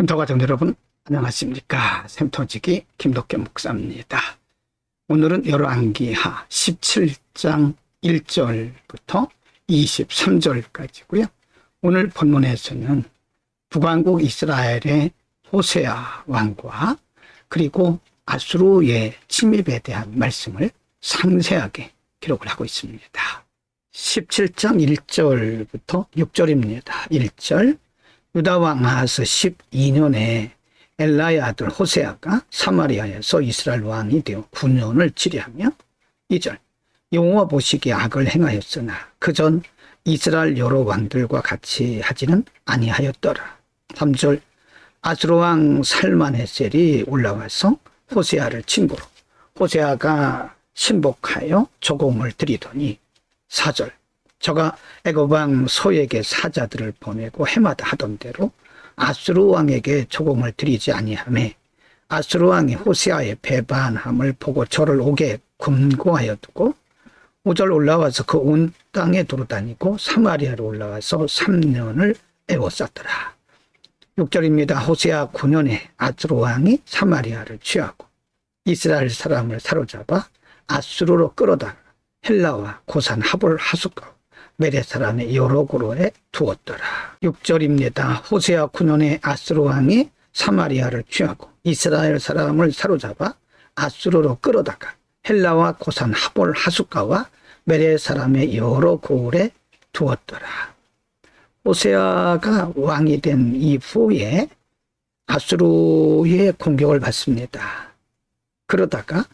샘터 가족 여러분 안녕하십니까. 샘터지기 김덕겸 목사입니다. 오늘은 열왕기하 17장 1절부터 23절까지고요. 오늘 본문에서는 북왕국 이스라엘의 호세아 왕과 그리고 아수르의 침입에 대한 말씀을 상세하게 기록을 하고 있습니다. 17장 1절부터 6절입니다. 1절 유다왕 아하스 12년에 엘라의 아들 호세아가 사마리아에서 이스라엘 왕이 되어 9년을 치리하며 2절 여호와 보시기에 악을 행하였으나 그전 이스라엘 여러 왕들과 같이 하지는 아니하였더라. 3절 아수르 왕 살만헤셀이 올라와서 호세아를 친고로 호세아가 신복하여 조공을 드리더니 4절 저가 애굽 왕 소에게 사자들을 보내고 해마다 하던 대로 아수르 왕에게 조공을 드리지 아니하매 아수르 왕이 호세아의 배반함을 보고 저를 옥에 금고하여 두고 5절 올라와서 그 온 땅에 돌아다니고 사마리아로 올라와서 3년을 애워쌌더라. 6절입니다. 호세아 9년에 아수르 왕이 사마리아를 취하고 이스라엘 사람을 사로잡아 아수르로 끌어다가 헬라와 고산 하볼 하숫가 메렛 사람의 여로고로에 두었더라. 6절입니다. 호세아 9년에 아수르 왕이 사마리아를 취하고 이스라엘 사람을 사로잡아 아수르로 끌어다가 헬라와 고산 하볼 하숫가와 메렛 사람의 여로고로에 두었더라. 호세아가 왕이 된 이후에 아수르의 공격을 받습니다. 그러다가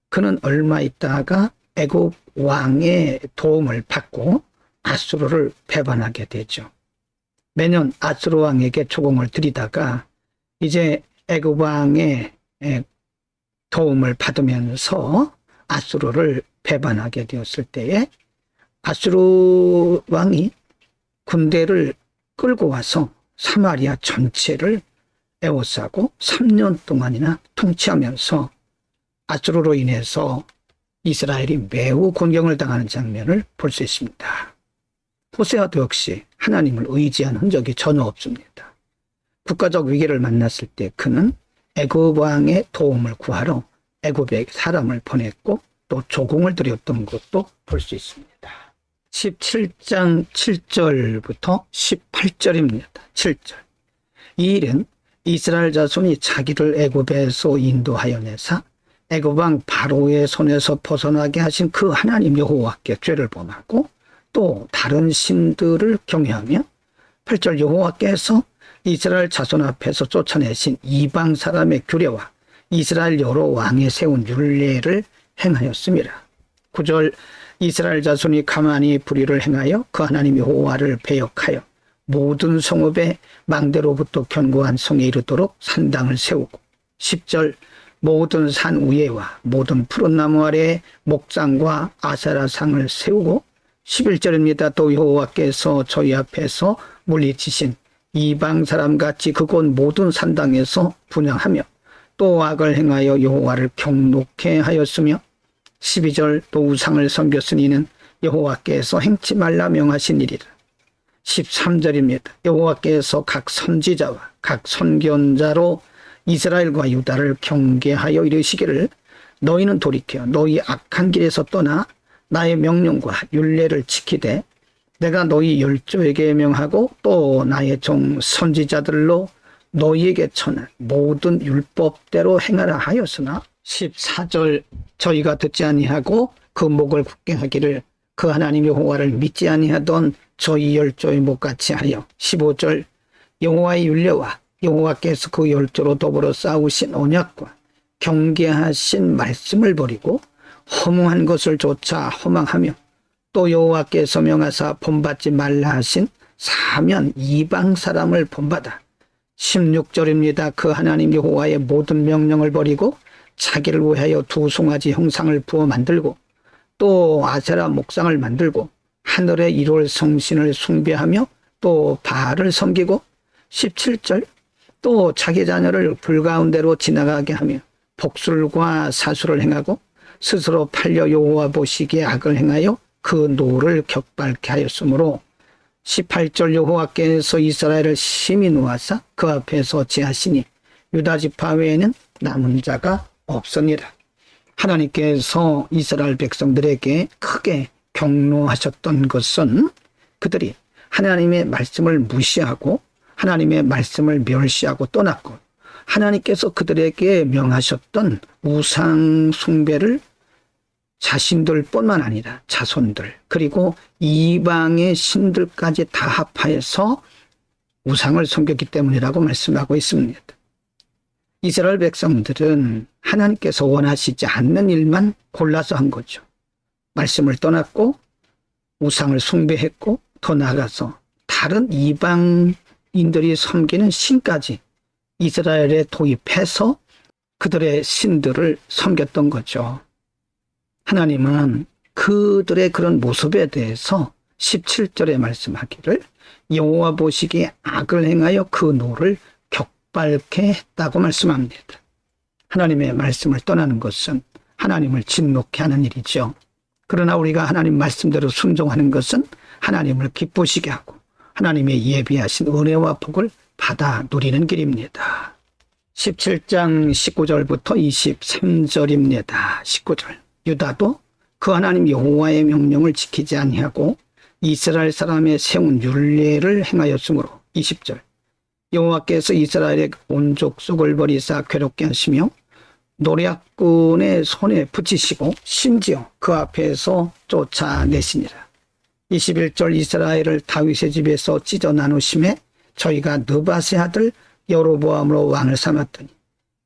그는 얼마 있다가 애굽 왕의 도움을 받고 아수르를 배반하게 되죠. 매년 아수르 왕에게 조공을 드리다가 이제 애굽 왕의 도움을 받으면서 아수르를 배반하게 되었을 때에 아수르 왕이 군대를 끌고 와서 사마리아 전체를 에워싸고 3년 동안이나 통치하면서 아수르로 인해서 이스라엘이 매우 곤경을 당하는 장면을 볼 수 있습니다. 호세아도 역시 하나님을 의지한 흔적이 전혀 없습니다. 국가적 위기를 만났을 때 그는 애굽 왕의 도움을 구하러 애굽에 사람을 보냈고 또 조공을 드렸던 것도 볼 수 있습니다. 17장 7절부터 18절입니다. 7절 이 일은 이스라엘 자손이 자기를 애굽에서 인도하여 내사 애굽 왕 바로의 손에서 벗어나게 하신 그 하나님 여호와께 죄를 범하고 또 다른 신들을 경외하며 8절 여호와께서 이스라엘 자손 앞에서 쫓아내신 이방 사람의 규례와 이스라엘 여러 왕이 세운 율례를 행하였습니다. 9절 이스라엘 자손이 가만히 불의를 행하여 그 하나님 여호와를 배역하여 모든 성읍에 망대로부터 견고한 성에 이르도록 산당을 세우고 10절 모든 산 위에와 모든 푸른 나무 아래에 목상과 아세라상을 세우고 11절입니다. 또 여호와께서 저희 앞에서 물리치신 이방 사람같이 그곳 모든 산당에서 분향하며 또 악을 행하여 여호와를 경록해 하였으며 12절 또 우상을 섬겼으니 이는 여호와께서 행치 말라 명하신 일이라. 13절입니다. 여호와께서 각 선지자와 각 선견자로 이스라엘과 유다를 경계하여 이르시기를 너희는 돌이켜 너희 악한 길에서 떠나 나의 명령과 율례를 지키되 내가 너희 열조에게 명하고 또 나의 종 선지자들로 너희에게 전한 모든 율법대로 행하라 하였으나 14절 저희가 듣지 아니하고 그 목을 굳게 하기를 그 하나님 여호와를 믿지 아니하던 저희 열조의 목같이 하여 15절 여호와의 율례와 여호와께서 그 열조로 더불어 싸우신 언약과 경계하신 말씀을 버리고 허무한 것을 조차 허망하며 또 여호와께서 명하사 본받지 말라 하신 사면 이방 사람을 본받아 16절입니다. 그 하나님 여호와의 모든 명령을 버리고 자기를 위하여 두 송아지 형상을 부어 만들고 또 아세라 목상을 만들고 하늘의 일월 성신을 숭배하며 또 바알을 섬기고 17절 또 자기 자녀를 불가운데로 지나가게 하며 복술과 사술을 행하고 스스로 팔려 여호와 보시기에 악을 행하여 그 노를 격발케 하였으므로 18절 여호와께서 이스라엘을 심히 놓아사 그 앞에서 제하시니 유다 지파 외에는 남은 자가 없으니라. 하나님께서 이스라엘 백성들에게 크게 경노하셨던 것은 그들이 하나님의 말씀을 무시하고 하나님의 말씀을 멸시하고 떠났고 하나님께서 그들에게 명하셨던 우상 숭배를 자신들뿐만 아니라 자손들 그리고 이방의 신들까지 다 합하여서 우상을 섬겼기 때문이라고 말씀하고 있습니다. 이스라엘 백성들은 하나님께서 원하시지 않는 일만 골라서 한 거죠. 말씀을 떠났고 우상을 숭배했고 더 나아가서 다른 이방인들이 섬기는 신까지 이스라엘에 도입해서 그들의 신들을 섬겼던 거죠. 하나님은 그들의 그런 모습에 대해서 17절에 말씀하기를 여호와 보시기에 악을 행하여 그 노를 격발케 했다고 말씀합니다. 하나님의 말씀을 떠나는 것은 하나님을 진노케 하는 일이죠. 그러나 우리가 하나님 말씀대로 순종하는 것은 하나님을 기쁘시게 하고 하나님의 예비하신 은혜와 복을 받아 누리는 길입니다. 17장 19절부터 23절입니다. 19절 유다도 그 하나님 여호와의 명령을 지키지 아니하고 이스라엘 사람의 세운 율례를 행하였으므로 20절 여호와께서 이스라엘의 온 족속을 버리사 괴롭게 하시며 노략군의 손에 붙이시고 심지어 그 앞에서 쫓아내시니라. 21절 이스라엘을 다윗의 집에서 찢어 나누심에 저희가 느밧의 아들 여로보암으로 왕을 삼았더니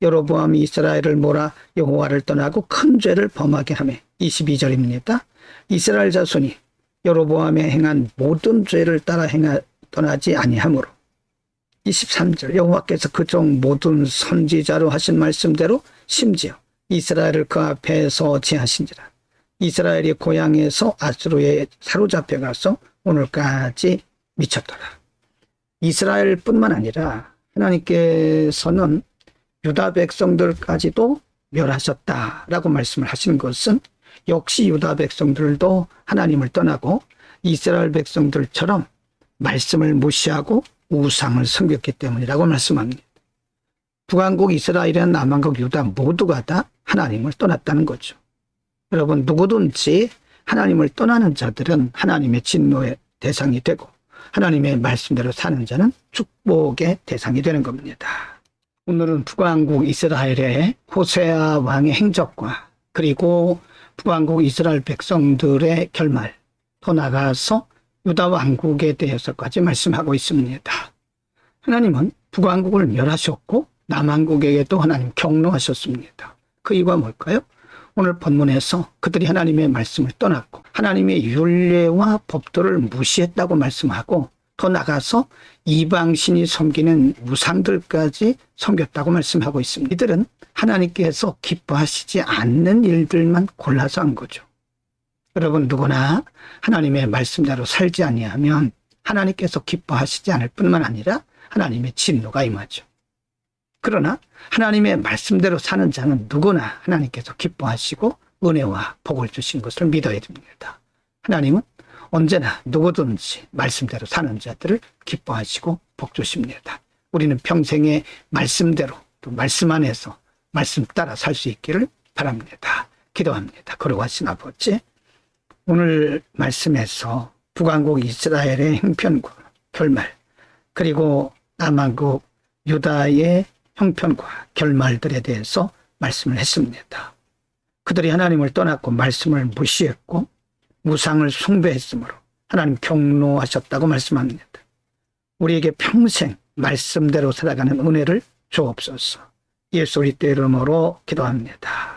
여로보암이 이스라엘을 몰아 여호와를 떠나고 큰 죄를 범하게 하며 22절입니다. 이스라엘 자손이 여로보암에 행한 모든 죄를 따라 떠나지 아니하므로 23절 여호와께서 그 종 모든 선지자로 하신 말씀대로 심지어 이스라엘을 그 앞에서 제하신지라. 이스라엘이 고향에서 아수르에 사로잡혀 가서 오늘까지 미쳤더라. 이스라엘뿐만 아니라 하나님께서는 유다 백성들까지도 멸하셨다라고 말씀을 하신 것은 역시 유다 백성들도 하나님을 떠나고 이스라엘 백성들처럼 말씀을 무시하고 우상을 섬겼기 때문이라고 말씀합니다. 북왕국 이스라엘이나 남왕국 유다 모두가 다 하나님을 떠났다는 거죠. 여러분 누구든지 하나님을 떠나는 자들은 하나님의 진노의 대상이 되고 하나님의 말씀대로 사는 자는 축복의 대상이 되는 겁니다. 오늘은 북왕국 이스라엘의 호세아 왕의 행적과 그리고 북왕국 이스라엘 백성들의 결말 더 나아가서 유다 왕국에 대해서까지 말씀하고 있습니다. 하나님은 북왕국을 멸하셨고 남왕국에게도 하나님 경노하셨습니다. 그 이유가 뭘까요? 오늘 본문에서 그들이 하나님의 말씀을 떠났고 하나님의 율례와 법도를 무시했다고 말씀하고 더 나가서 이방신이 섬기는 우상들까지 섬겼다고 말씀하고 있습니다. 이들은 하나님께서 기뻐하시지 않는 일들만 골라서 한 거죠. 여러분 누구나 하나님의 말씀대로 살지 아니하면 하나님께서 기뻐하시지 않을 뿐만 아니라 하나님의 진노가 임하죠. 그러나 하나님의 말씀대로 사는 자는 누구나 하나님께서 기뻐하시고 은혜와 복을 주신 것을 믿어야 됩니다. 하나님은 언제나 누구든지 말씀대로 사는 자들을 기뻐하시고 복 주십니다. 우리는 평생의 말씀대로 또 말씀 안에서 말씀 따라 살 수 있기를 바랍니다. 기도합니다. 거룩하신 아버지, 오늘 말씀에서 북왕국 이스라엘의 형편과 결말 그리고 남왕국 유다의 형편과 결말들에 대해서 말씀을 했습니다. 그들이 하나님을 떠났고 말씀을 무시했고 우상을 숭배했으므로 하나님 경노하셨다고 말씀합니다. 우리에게 평생 말씀대로 살아가는 은혜를 주옵소서. 예수 그리스도의 이름으로 기도합니다.